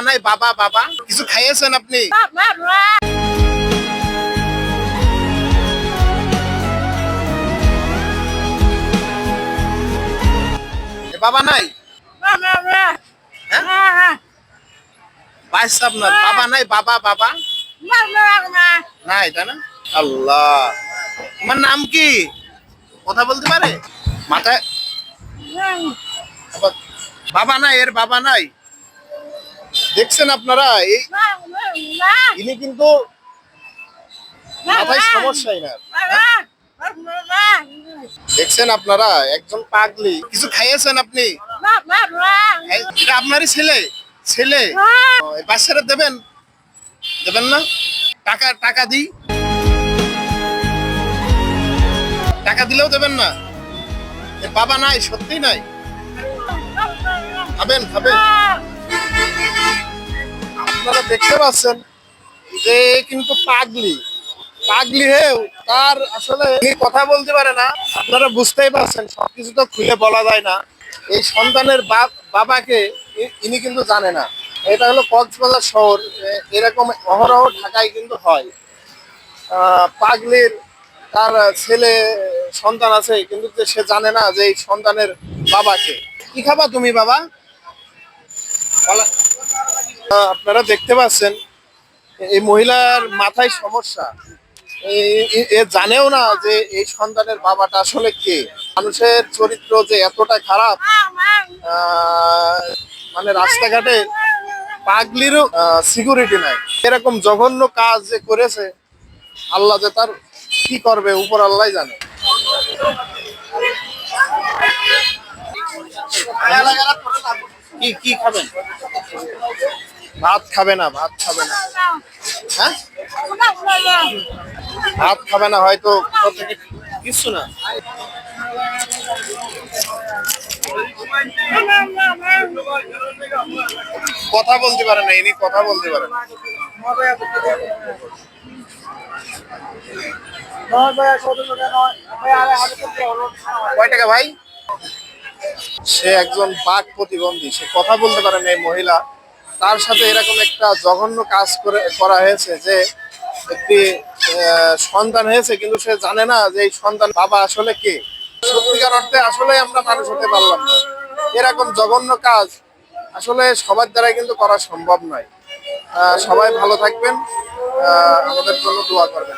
নাই, বাবা বাবা কিছু খাইয়েছেন আপনি? বাবা নাই, বাইশ আপনার বাবা নাই, বাবা বাবা নাই, তাই না? আল্লাহ, তোমার নাম কি? কথা বলতে পারে? মাথায় বাবা নাই, এর বাবা নাই। দেখছেন আপনারা, এই ইনি কিন্তু মাথায় সমস্যাই না। দেখছেন আপনারা, একজন পাগলি। কিছু খাইয়েছেন আপনি? এটা আপনারই ছেলে? ছেলে বাচ্চারা দেবেন, দেবেন না? টাকা টাকা দিই, টাকা দিলেও দেবেন না? এর বাবা নাই, সত্যি নাই? খাবেন খাবেন। আপনারা দেখতে পাচ্ছেন যে কিন্তু পাগলি, পাগলি হয়েও তার আসলে কথা বলতে পারে না। আপনারা বুঝতেই পারছেন, সবকিছু তো খুলে বলা যায় না। এই সন্তানের বাবাকে ইনি কিন্তু জানে না। এটা হলো কক্সবাজার শহর, এরকম অহরহ ঢাকায় কিন্তু হয়। পাগলির তার ছেলে সন্তান আছে, কিন্তু সে জানে না যে এই সন্তানের বাবাকে। কি খাবা তুমি বাবা? আপনারা দেখতে পাচ্ছেন এই মহিলার মাথায় সমস্যা। এ জানেও না যে এই সন্তানের বাবাটা আসলে কে। মানুষের চরিত্র যে এতটা খারাপ, মানে রাস্তাঘাটে পাগলিরও সিকিউরিটি নাই। এরকম জঘন্য কাজ যে করেছে, আল্লাহ যে তার কি করবে উপর আল্লাহ জানে। কি কি খাবেন? ভাত খাবে না, ভাত খাবে না। হ্যাঁ, ভাত খাবে না হয়তো, কিছু না। কথা বলতে পারে না, ইনি কথা বলতে পারে না। কয় টাকা ভাই? সে একজন বাক প্রতিবন্ধী, সে কথা বলতে পারে না। এই মহিলা, তার সাথে এরকম একটা জঘন্য কাজ করা হয়েছে যে একটি সন্তান হয়েছে, কিন্তু সে জানে না যে এই সন্তান বাবা আসলে কে। সত্যিকার অর্থে আসলে আমরা মানুষ হতে পারলাম না। এরকম জঘন্য কাজ আসলে সবার দ্বারা কিন্তু করা সম্ভব নয়। সবাই ভালো থাকবেন, আমাদের জন্য দোয়া করবেন।